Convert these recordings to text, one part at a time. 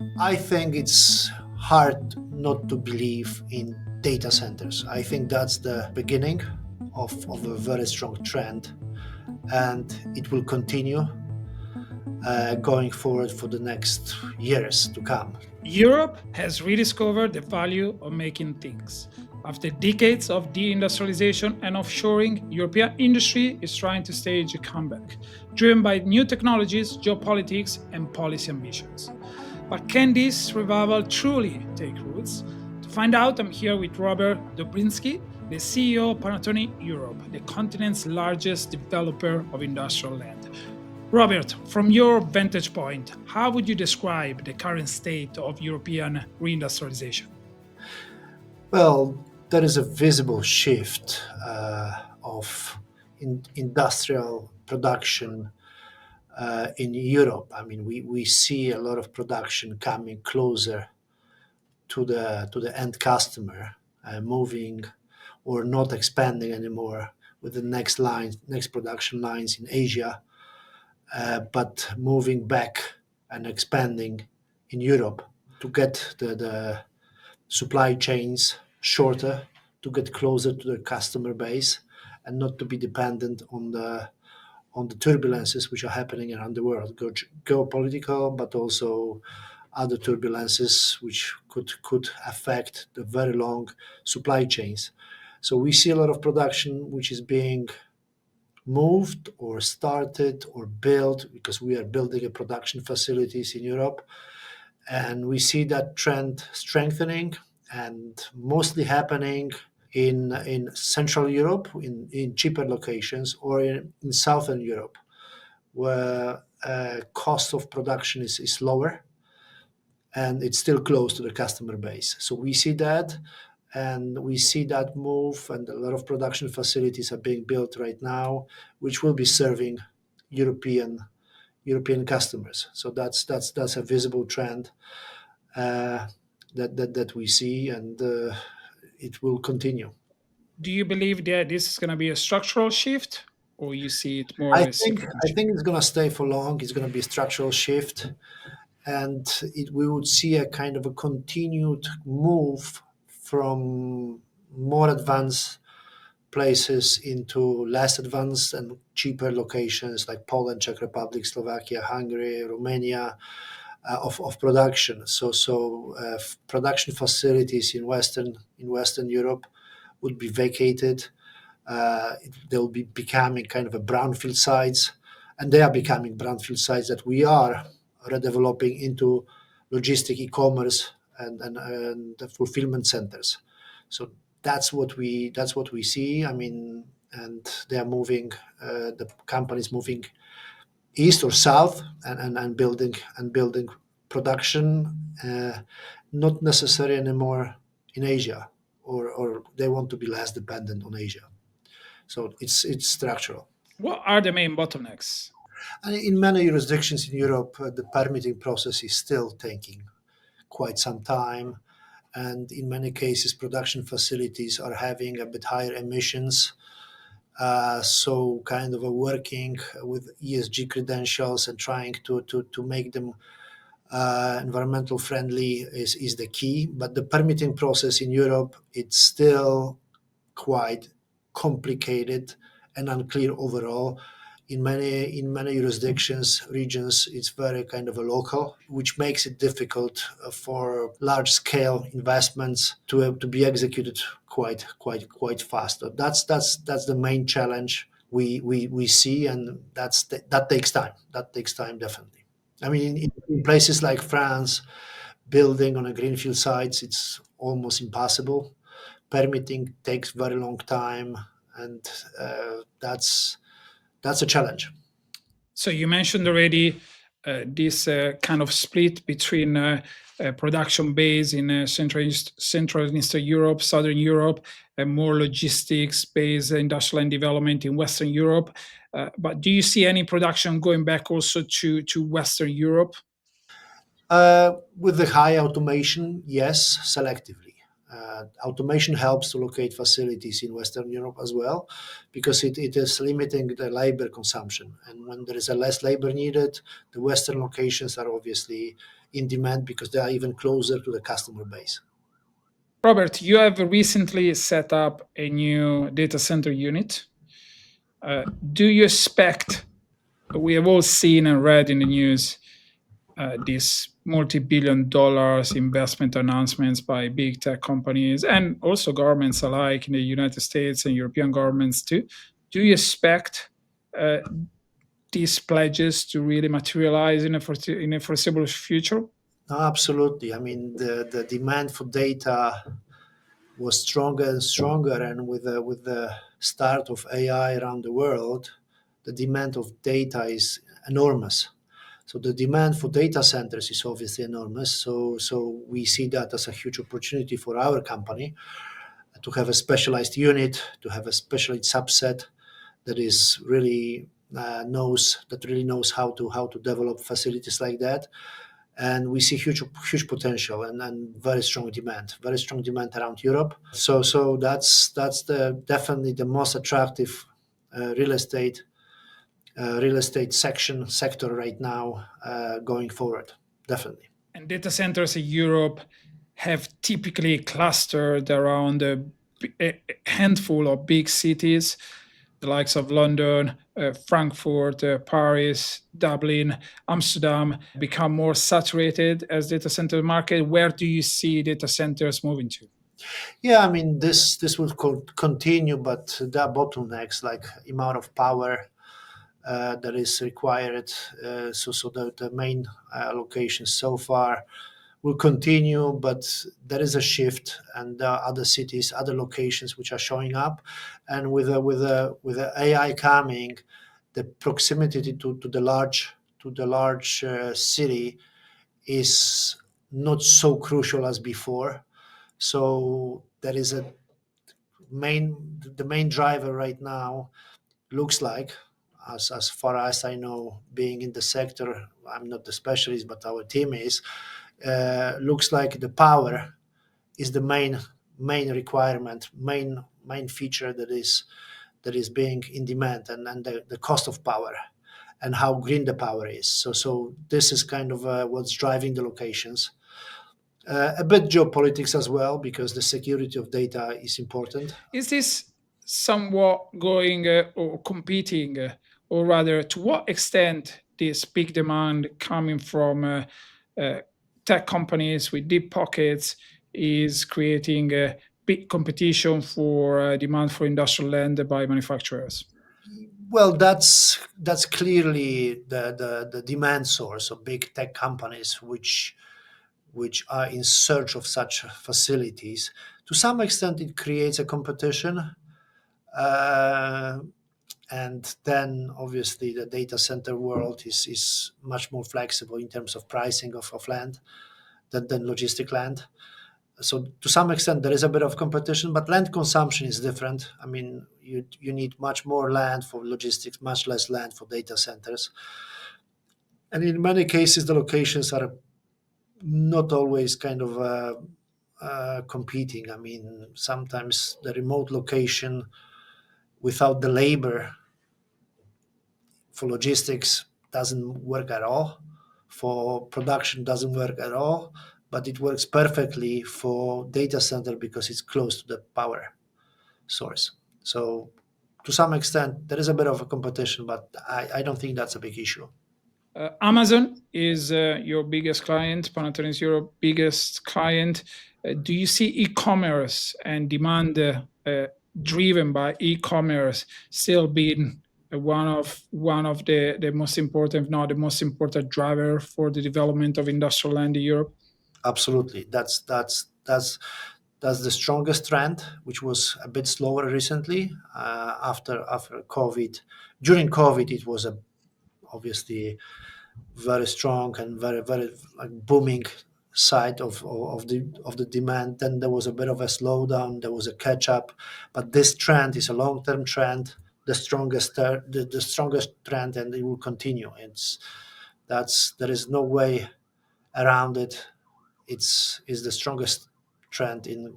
I think it's hard not to believe in data centers. I think that's the beginning of a very strong trend, and it will continue going forward for the next years to come. Europe has rediscovered the value of making things. After decades of deindustrialization and offshoring, European industry is trying to stage a comeback, driven by new technologies, geopolitics, and policy ambitions. But can this revival truly take roots? To find out, I'm here with Robert Dobrzycki, the CEO of Panattoni Europe, the continent's largest developer of industrial land. Robert, from your vantage point, how would you describe the current state of European reindustrialization? Well, there is a visible shift of industrial production in Europe. I mean, we see a lot of production coming closer to the end customer, moving or not expanding anymore with the next production lines in Asia, but moving back and expanding in Europe to get the supply chains shorter, to get closer to the customer base, and not to be dependent on the turbulences which are happening around the world, geopolitical, but also other turbulences which could affect the very long supply chains. So we see a lot of production which is being moved or started or built because we are building a production facilities in Europe, and we see that trend strengthening and mostly happening in Central Europe, in cheaper locations, or in Southern Europe, where cost of production is lower and it's still close to the customer base. So we see that, and we see that move, and a lot of production facilities are being built right now, which will be serving European European customers. So that's a visible trend that we see, and it will continue. Do you believe that this is going to be a structural shift, or you see it more I as think cyclical I shift? think it's going to stay for long. It's going to be a structural shift, and we would see a kind of a continued move from more advanced places into less advanced and cheaper locations like Poland, Czech Republic, Slovakia, Hungary, Romania, of production. Production facilities in Western Europe would be vacated. They'll be becoming kind of a brownfield sites, and they are becoming brownfield sites that we are redeveloping into logistic e-commerce and the fulfillment centers. So that's what we see. I mean, and they are moving. The companies moving east or south, and building production, not necessarily anymore in Asia, or they want to be less dependent on Asia. So it's structural. What are the main bottlenecks? And in many jurisdictions in Europe, the permitting process is still taking quite some time. And in many cases, production facilities are having a bit higher emissions. So, kind of a working with ESG credentials and trying to make them environmental friendly is the key. But the permitting process in Europe, it's still quite complicated and unclear overall. In many jurisdictions, regions, it's very kind of a local, which makes it difficult for large scale investments to be executed quite fast. So that's the main challenge we see, and that takes time. That takes time, definitely. I mean, in places like France, building on a greenfield sites, it's almost impossible. Permitting takes very long time, and that's a challenge. So you mentioned already this kind of split between production base in Central and Eastern Europe, Southern Europe, and more logistics based industrial and development in Western Europe. But do you see any production going back also to Western Europe? With the high automation, yes, selectively. Automation helps to locate facilities in Western Europe as well, because it is limiting the labor consumption. And when there is a less labor needed, the Western locations are obviously in demand because they are even closer to the customer base. Robert, you have recently set up a new data center unit. Do you expect, we have all seen and read in the news these multi-billion dollars investment announcements by big tech companies and also governments alike in the United States and European governments too. Do you expect uh, these pledges to really materialize in a foreseeable future? No, absolutely. I mean, the demand for data was stronger and stronger, and with the start of AI around the world, the demand of data is enormous. So the demand for data centers is obviously enormous. So we see that as a huge opportunity for our company to have a specialized unit, to have a specialized subset that is really really knows how to develop facilities like that. And we see huge potential and very strong demand around Europe. So that's the definitely the most attractive real estate sector right now, going forward, definitely. And data centers in Europe have typically clustered around a handful of big cities, the likes of London, Frankfurt, Paris, Dublin, Amsterdam, become more saturated as data center market. Where do you see data centers moving to? Yeah, I mean, this will continue, but there are bottlenecks like amount of power that is required. So the main locations so far will continue, but there is a shift, and there are other cities, other locations which are showing up, and with the AI coming, the proximity to the large city is not so crucial as before. So there is a the main driver right now looks like, as far as I know, being in the sector, I'm not the specialist, but our team is. Looks like the power is the main requirement, main feature that is being in demand, and the cost of power and how green the power is. So this is kind of what's driving the locations. A bit geopolitics as well, because the security of data is important. Is this somewhat going or competing, or rather, to what extent this big demand coming from uh, tech companies with deep pockets is creating a big competition for demand for industrial land by manufacturers? Well, that's clearly the demand source of big tech companies, which are in search of such facilities. To some extent, it creates a competition, uh, and then obviously the data center world is much more flexible in terms of pricing of land than logistic land. So to some extent there is a bit of competition, but land consumption is different. I mean, you need much more land for logistics, much less land for data centers, and in many cases the locations are not always kind of competing. I mean, sometimes the remote location without the labor for logistics doesn't work at all, for production doesn't work at all, but it works perfectly for data center because it's close to the power source. So to some extent there is a bit of a competition, but I don't think that's a big issue. Amazon is your biggest client, Panattoni Europe biggest client. Do you see e-commerce and demand driven by e-commerce still being one of the most important, if not the most important driver for the development of industrial land in Europe? Absolutely, that's the strongest trend, which was a bit slower recently, after COVID. During COVID, it was a obviously very strong and very like booming side of the demand. Then there was a bit of a slowdown. There was a catch up, but this trend is a long term trend, the strongest trend, and it will continue. There is no way around it. It's the strongest trend in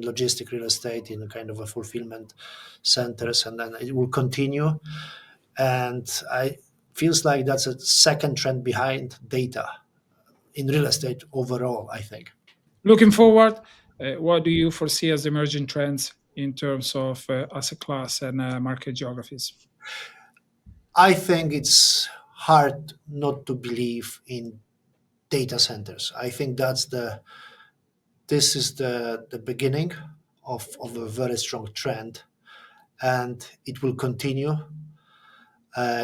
logistic real estate, in kind of a fulfillment centers, and then it will continue. And I feels like that's a second trend behind data in real estate overall, I think. Looking forward, what do you foresee as emerging trends in terms of asset class and market geographies? I think it's hard not to believe in data centers. I think this is the beginning of a very strong trend, and it will continue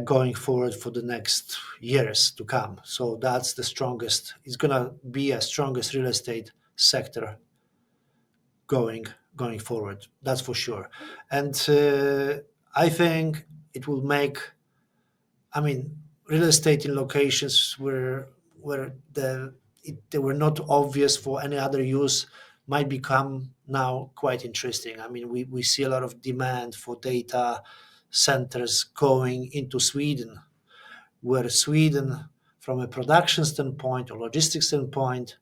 going forward for the next years to come. So that's the strongest. It's gonna be a strongest real estate sector going forward. That's for sure. And I think it will make. I mean, real estate in locations where they were not obvious for any other use might become now quite interesting. I mean, we see a lot of demand for data centers going into Sweden, where Sweden, from a production standpoint or logistics standpoint,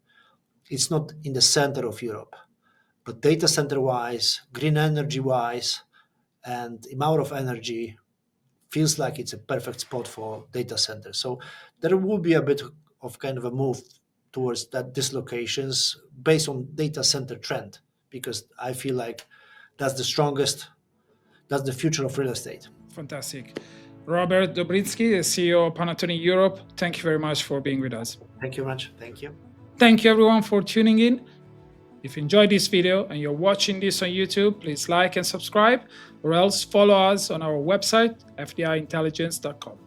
it's not in the center of Europe. But data center wise, green energy wise, and amount of energy feels like it's a perfect spot for data centers. So there will be a bit of kind of a move towards that dislocations based on data center trend, because I feel like that's the strongest, that's the future of real estate. Fantastic. Robert Dobrzycki, the CEO of Panattoni Europe, thank you very much for being with us. Thank you very much. Thank you. Thank you everyone for tuning in. If you enjoyed this video and you're watching this on YouTube, please like and subscribe, or else follow us on our website, fdiintelligence.com.